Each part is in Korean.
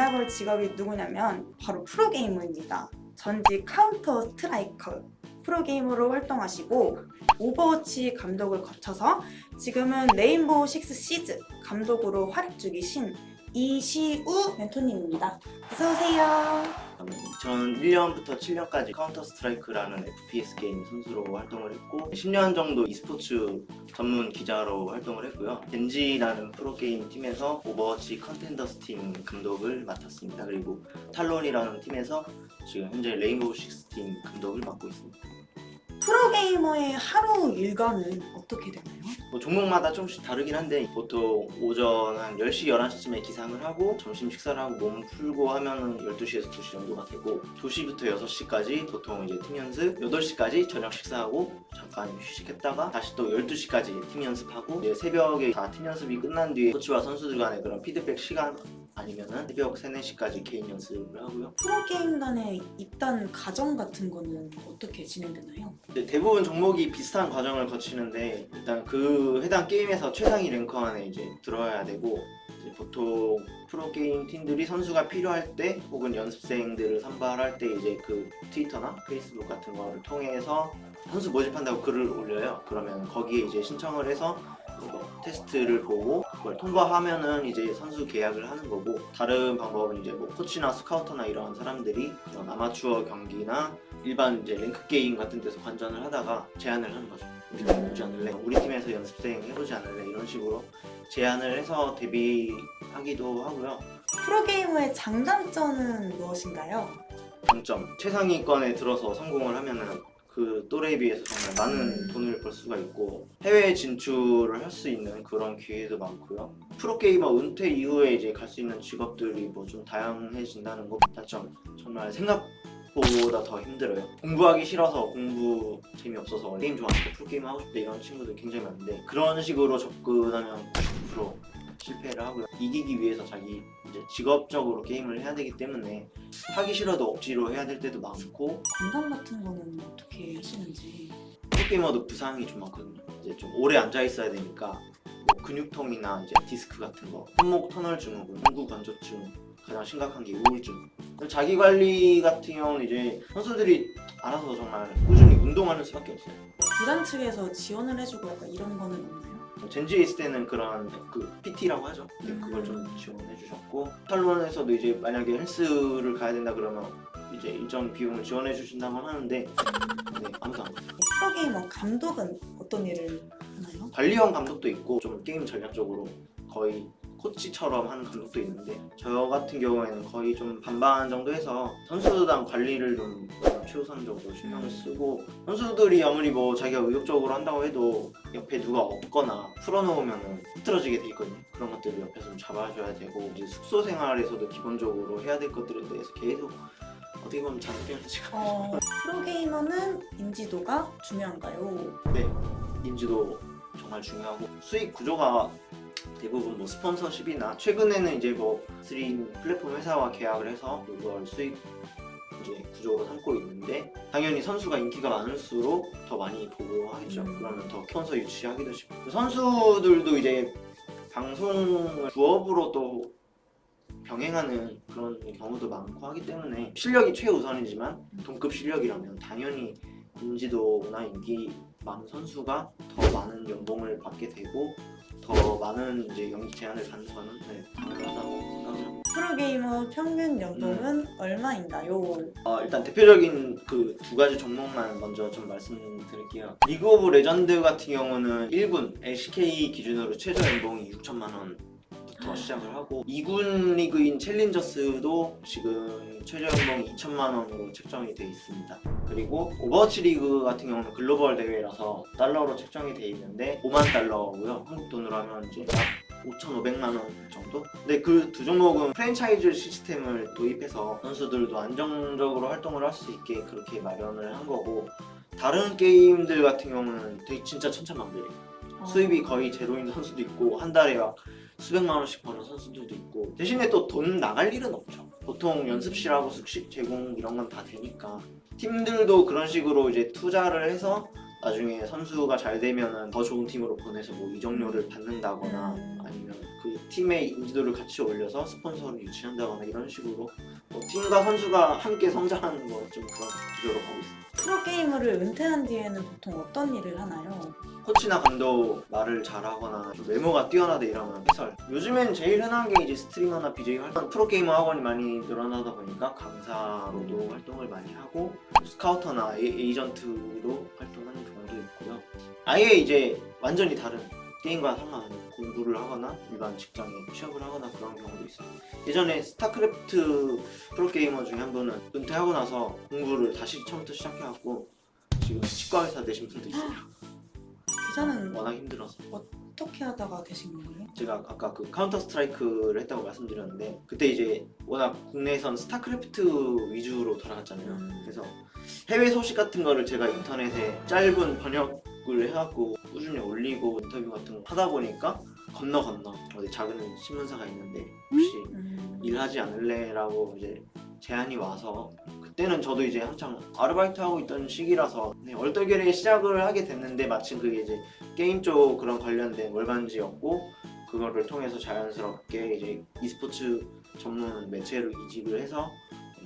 알아볼 직업이 누구냐면 바로 프로게이머입니다. 전직 카운터 스트라이커 프로게이머로 활동하시고 오버워치 감독을 거쳐서 지금은 레인보우 식스 시즈 감독으로 활약 중이신 이시우 멘토님입니다. 어서오세요. 저는 1년부터 7년까지 카운터 스트라이크라는 FPS 게임 선수로 활동을 했고 10년 정도 e스포츠 전문 기자로 활동을 했고요. 겐지라는 프로게임 팀에서 오버워치 컨텐더스 팀 감독을 맡았습니다. 그리고 탈론이라는 팀에서 지금 현재 레인보우 식스 팀 감독을 맡고 있습니다. 프로게이머의 하루 일과는 어떻게 되나요? 종목마다 조금씩 다르긴 한데 보통 오전 한 10시, 11시쯤에 기상을 하고 점심 식사를 하고 몸 풀고 하면은 12시에서 2시 정도가 되고 2시부터 6시까지 보통 이제 팀 연습, 8시까지 저녁 식사하고 잠깐 휴식했다가 다시 또 12시까지 팀 연습하고 이제 새벽에 다 팀 연습이 끝난 뒤에 코치와 선수들 간의 그런 피드백 시간 아니면은 새벽 3, 4시까지 개인 연습을 하고요. 프로게임단의 입단 과정 같은 거는 어떻게 진행되나요? 대부분 종목이 비슷한 과정을 거치는데 일단 그 해당 게임에서 최상위 랭크 안에 이제 들어야 되고 이제 보통 프로게임 팀들이 선수가 필요할 때 혹은 연습생들을 선발할 때 이제 그 트위터나 페이스북 같은 거를 통해서 선수 모집한다고 글을 올려요. 그러면 거기에 이제 신청을 해서 테스트를 보고 그걸 통과하면은 이제 선수 계약을 하는 거고 다른 방법은 이제 뭐 코치나 스카우터나 이런 사람들이 아마추어 경기나 일반 이제 랭크 게임 같은 데서 관전을 하다가 제안을 하는 거죠. 우리가 해보지 않을래? 우리 팀에서 연습생 해보지 않을래? 이런 식으로 제안을 해서 데뷔하기도 하고요. 프로게이머의 장단점은 무엇인가요? 장점, 최상위권에 들어서 성공을 하면은 그 또래에 비해서 정말 많은 돈을 벌 수가 있고 해외 진출을 할 수 있는 그런 기회도 많고요. 프로게이머 은퇴 이후에 이제 갈 수 있는 직업들이 뭐 좀 다양해진다는 거. 단점, 정말 생각보다 더 힘들어요. 공부하기 싫어서 공부 재미없어서 게임 좋아하니까 프로게이머 하고 싶다 이런 친구들 굉장히 많은데 그런 식으로 접근하면 90% 실패를 하고요. 이기기 위해서 자기 이제 직업적으로 게임을 해야 되기 때문에 하기 싫어도 억지로 해야 될 때도 많고 건강 같은 거는 어떻게 하시는지. 프로게이머도 부상이 좀 많거든요. 이제 좀 오래 앉아 있어야 되니까 뭐 근육통이나 이제 디스크 같은 거, 손목 터널 증후군, 흉부 관절증, 가장 심각한 게 우울증. 자기 관리 같은 경우는 이제 선수들이 알아서 정말 꾸준히 운동하는 수밖에 없어요. 구단 측에서 지원을 해주고 약간 이런 거는 없나요? 젠지에 있을 때는 그런 그 PT라고 하죠. 그걸 좀 지원해 주셨고 탈론에서도 이제 만약에 헬스를 가야 된다 그러면 이제 일정 비용을 지원해 주신다고 하는데 아무도 안 가요. 프로게이머 감독은 어떤 일을 하나요? 관리형 감독도 있고 좀 게임 전략적으로 거의 코치처럼 하는 감독도 있는데 저 같은 경우에는 거의 좀 반반 정도 해서 선수단 관리를 좀 최우선적으로 신경을 쓰고 선수들이 아무리 뭐 자기가 의욕적으로 한다고 해도 옆에 누가 없거나 풀어놓으면 흐트러지게 돼 있거든요. 그런 것들을 옆에서 좀 잡아줘야 되고 이제 숙소 생활에서도 기본적으로 해야 될 것들에 대해서 계속 어떻게 보면 장기를 지금 프로게이머는 인지도가 중요한가요? 네, 인지도 정말 중요하고 수익 구조가 대부분 뭐 스폰서십이나 최근에는 이제 뭐 스트림 플랫폼 회사와 계약을 해서 그걸 수익 이제 구조로 삼고 있는데 당연히 선수가 인기가 많을수록 더 많이 보고 하겠죠. 그러면 더 스폰서 유치하기도 쉽고 선수들도 이제 방송을 부업으로 또 병행하는 그런 경우도 많고 하기 때문에 실력이 최우선이지만 동급 실력이라면 당연히 인지도나 인기 많은 선수가 더 많은 연봉을 받게 되고 더 많은 이제 연기 제한을 받는 거는 당연하다고 생각을 합니다. 프로게이머 평균 연봉은 얼마인가요? 일단 대표적인 그 두 가지 종목만 먼저 좀 말씀드릴게요. 리그 오브 레전드 같은 경우는 1군 LCK 기준으로 최저 연봉이 6천만 원부터 시작을 하고 2군 리그인 챌린저스도 지금 최저 연봉이 2천만 원으로 책정이 돼 있습니다. 그리고 오버워치 리그 같은 경우는 글로벌 대회라서 달러로 책정이 돼 있는데 5만 달러고요. 한국 돈으로 하면 이제 약 5,500만 원 정도? 근데 그 두 종목은 프랜차이즈 시스템을 도입해서 선수들도 안정적으로 활동을 할 수 있게 그렇게 마련을 한 거고 다른 게임들 같은 경우는 되게 진짜 천차만별이에요. 수입이 거의 제로인 선수도 있고 한 달에 막 수백만 원씩 버는 선수들도 있고 대신에 또 돈 나갈 일은 없죠. 보통 연습실하고 숙식 제공 이런 건 다 되니까 팀들도 그런 식으로 이제 투자를 해서 나중에 선수가 잘 되면은 더 좋은 팀으로 보내서 뭐 이적료를 받는다거나 아니면 그 팀의 인지도를 같이 올려서 스폰서를 유치한다거나 이런 식으로 팀과 선수가 함께 성장하는 거 좀 그런 구조로 가고 있습니다. 프로게이머를 은퇴한 뒤에는 보통 어떤 일을 하나요? 코치나 감독 말을 잘하거나 좀 외모가 뛰어나다 이러면 해설. 요즘엔 제일 흔한 게 이제 스트리머나 BJ 활동, 프로게이머 학원이 많이 늘어나다 보니까 강사로도 활동을 많이 하고 스카우터나 에이전트로 활동하는 경우도 있고요. 아예 이제 완전히 다른 게임과 상관없는 공부를 하거나 일반 직장에 취업을 하거나 그런 경우도 있어요. 예전에 스타크래프트 프로게이머 중에 한 분은 은퇴하고 나서 공부를 다시 처음부터 시작해갖고 지금 치과의사 되신 분도 있어요. 기자는 워낙 힘들어서. 어떻게 하다가 되신 거예요? 제가 아까 그 카운터 스트라이크를 했다고 말씀드렸는데 그때 이제 워낙 국내에선 스타크래프트 위주로 돌아갔잖아요. 그래서 해외 소식 같은 거를 제가 인터넷에 짧은 번역을 해갖고 꾸준히 올리고 인터뷰 같은 거 하다 보니까 건너 어디 작은 신문사가 있는데 혹시 일하지 않을래? 라고 이제 제안이 와서 그때는 저도 이제 한창 아르바이트 하고 있던 시기라서 얼떨결에 시작을 하게 됐는데 마침 그게 이제 게임 쪽 그런 관련된 월간지였고 그거를 통해서 자연스럽게 이제 e스포츠 전문 매체로 이직을 해서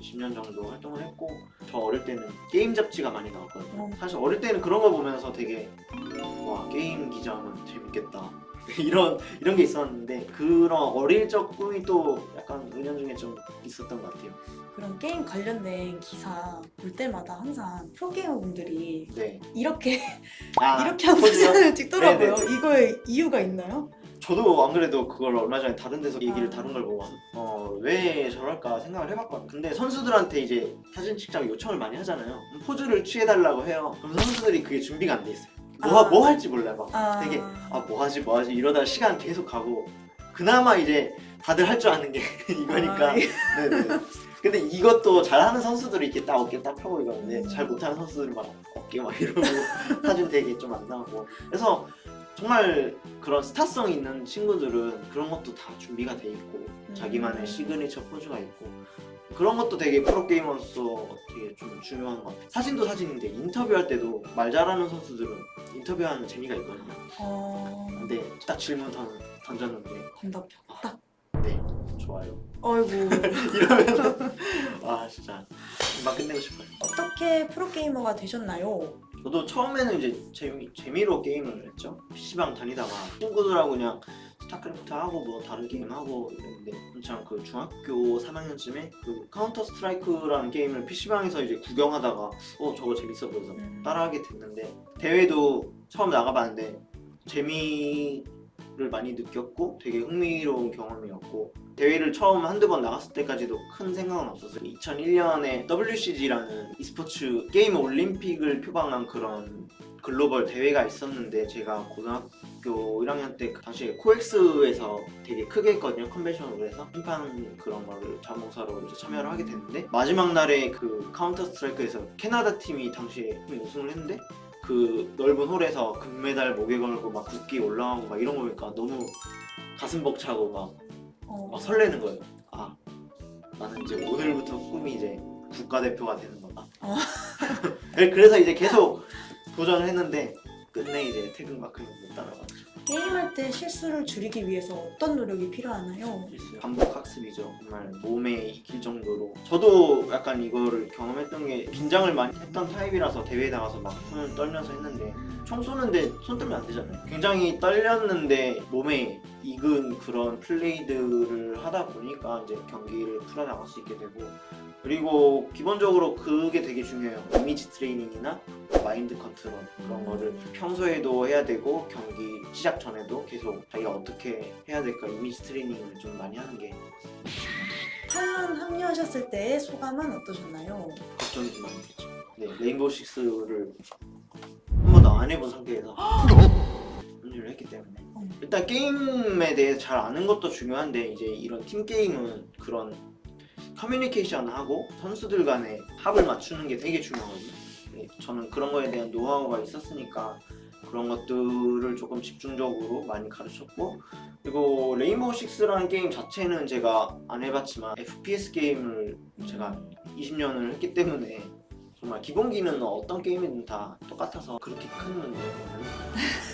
10년 정도 활동을 했고 저 어릴 때는 게임 잡지가 많이 나왔거든요. 사실 어릴 때는 그런 거 보면서 되게 와 게임 기자면 재밌겠다 이런 게 있었는데 그런 어릴 적 꿈이 또 약간 은연중에 좀 있었던 것 같아요. 그런 게임 관련된 기사 볼 때마다 항상 프로게이머 분들이 네. 이렇게 아, 이렇게 하고 포즈요? 사진을 찍더라고요. 네네. 이거에 이유가 있나요? 저도 안 그래도 그걸 얼마 전에 다른 데서 얘기를 아. 다룬 걸 보고 왜 저럴까 생각을 해봤거든요. 근데 선수들한테 이제 사진 찍자고 요청을 많이 하잖아요. 포즈를 취해달라고 해요. 그럼 선수들이 그게 준비가 안 돼 있어요. 뭐 할지 몰라요. 막 되게 뭐 하지 이러다 시간 계속 가고 그나마 이제 다들 할 줄 아는 게 이거니까. 네네. 근데 이것도 잘하는 선수들이 이렇게 딱 어깨 딱 펴고 이러는데 잘 못하는 선수들은 막 어깨 막 이러고 사진 되게 좀 안 나오고 그래서 정말 그런 스타성 있는 친구들은 그런 것도 다 준비가 돼 있고 자기만의 시그니처 포즈가 있고 그런 것도 되게 프로게이머로서 되게 좀 중요한 것 같아요. 사진도 사진인데 인터뷰할 때도 말 잘하는 선수들은 인터뷰하는 재미가 있거든요. 근데 딱 질문 던졌는데 건답 딱. 네 좋아요 어이구. 이러면 아 진짜 금방 끝내고 싶어요. 어떻게 프로게이머가 되셨나요? 저도 처음에는 이제 재미로 게임을 했죠. PC방 다니다가 친구들하고 그냥 스타크래프트 하고 뭐 다른 게임 하고 이랬는데 한창 그 중학교 3학년쯤에 그 카운터 스트라이크라는 게임을 PC방에서 이제 구경하다가 저거 재밌어 보여서 따라하게 됐는데 대회도 처음 나가봤는데 재미를 많이 느꼈고 되게 흥미로운 경험이었고 대회를 처음 한두 번 나갔을 때까지도 큰 생각은 없었어요. 2001년에 WCG라는 e스포츠 게임 올림픽을 표방한 그런 글로벌 대회가 있었는데 제가 고등학교 1학년 때 그 당시에 코엑스에서 되게 크게 했거든요. 컨벤션으로 해서 심판 그런 거를 자문사로 이제 참여를 하게 됐는데 마지막 날에 그 카운터 스트라이크에서 캐나다 팀이 당시에 우승을 했는데 그 넓은 홀에서 금메달 목에 걸고 막 국기 올라가고 막 이런 거 보니까 너무 가슴 벅차고 막 설레는 거예요. 아 나는 이제 오늘부터 꿈이 이제 국가대표가 되는 거다. 그래서 이제 계속 도전을 했는데 끝내 이제 태극마크는 못 따라갔죠. 게임할 때 실수를 줄이기 위해서 어떤 노력이 필요하나요? 반복 학습이죠. 정말 몸에 익힐 정도로. 저도 약간 이거를 경험했던 게 긴장을 많이 했던 타입이라서 대회에 나가서 막 손을 떨면서 했는데 총 쏘는데 손 떨면 안 되잖아요. 굉장히 떨렸는데 몸에 익은 그런 플레이들을 하다 보니까 이제 경기를 풀어나갈 수 있게 되고 그리고 기본적으로 그게 되게 중요해요. 이미지 트레이닝이나 마인드 컨트롤 그런 거를 평소에도 해야 되고 경기 시작 전에도 계속 자기가 어떻게 해야 될까 이미지 트레이닝을 좀 많이 하는 게 탈런 합류하셨을 때의 소감은 어떠셨나요? 걱정이 좀 많이 됐죠. 네, 레인보우 식스를 한 번도 안 해본 상태에서 합류를 했기 때문에 일단 게임에 대해서 잘 아는 것도 중요한데 이제 이런 팀 게임은 그런 커뮤니케이션하고 선수들 간의 합을 맞추는 게 되게 중요하거든요. 네, 저는 그런 거에 대한 노하우가 있었으니까 그런 것들을 조금 집중적으로 많이 가르쳤고 그리고 레인보우 식스라는 게임 자체는 제가 안 해봤지만 FPS 게임을 제가 20년을 했기 때문에 정말 기본기는 어떤 게임이든 다 똑같아서 그렇게 큰 문제는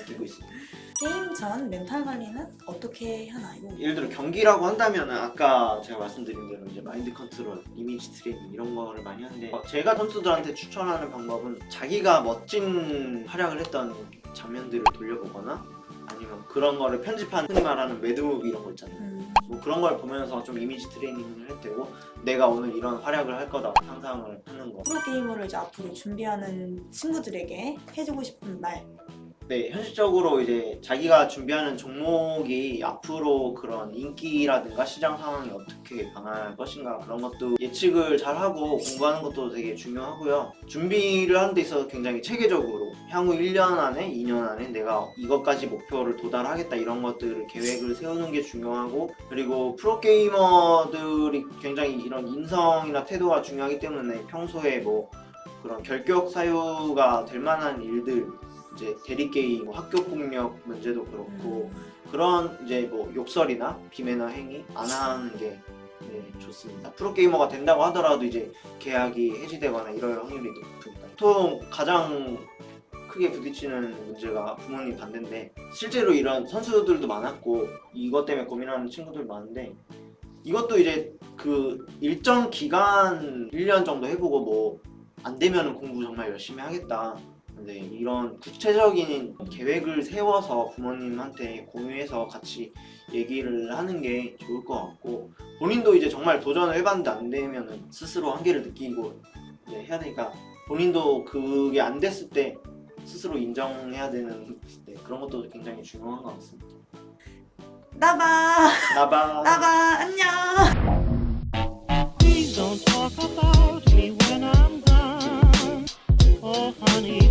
느끼고 있습니다. 게임 전 멘탈 관리는 어떻게 하나요? 예를 들어 경기라고 한다면 아까 제가 말씀드린 대로 이제 마인드 컨트롤, 이미지 트레이닝 이런 거를 많이 하는데 제가 선수들한테 추천하는 방법은 자기가 멋진 활약을 했던 장면들을 돌려보거나 아니면 그런 거를 편집한 흔히 말하는 매드무비 이런 거 있잖아요. 뭐 그런 걸 보면서 좀 이미지 트레이닝을 할 때고 내가 오늘 이런 활약을 할 거다 상상을 하는 거. 프로게이머를 이제 앞으로 준비하는 친구들에게 해주고 싶은 말. 네, 현실적으로 이제 자기가 준비하는 종목이 앞으로 그런 인기라든가 시장 상황이 어떻게 변할 것인가 그런 것도 예측을 잘 하고 공부하는 것도 되게 중요하고요. 준비를 하는 데 있어서 굉장히 체계적으로 향후 1년 안에, 2년 안에 내가 이것까지 목표를 도달하겠다 이런 것들을 계획을 세우는 게 중요하고 그리고 프로게이머들이 굉장히 이런 인성이나 태도가 중요하기 때문에 평소에 뭐 그런 결격 사유가 될 만한 일들 이제 대리게임, 뭐 학교 폭력 문제도 그렇고 그런 이제 뭐 욕설이나 비매너 행위 안 하는 게 좋습니다. 프로게이머가 된다고 하더라도 이제 계약이 해지되거나 이럴 확률이 높습니다. 보통 가장 크게 부딪히는 문제가 부모님 반대인데 실제로 이런 선수들도 많았고 이것 때문에 고민하는 친구들 많은데 이것도 이제 그 일정 기간 1년 정도 해보고 뭐 안 되면 공부 정말 열심히 하겠다. 네, 이런 구체적인 계획을 세워서 부모님한테 공유해서 같이 얘기를 하는 게 좋을 것 같고 본인도 이제 정말 도전을 해봤는데 안 되면 스스로 한계를 느끼고 해야 되니까 본인도 그게 안 됐을 때 스스로 인정해야 되는 그런 것도 굉장히 중요한 것 같습니다. 나봐 안녕. Please don't talk about me when I'm gone. Oh, honey.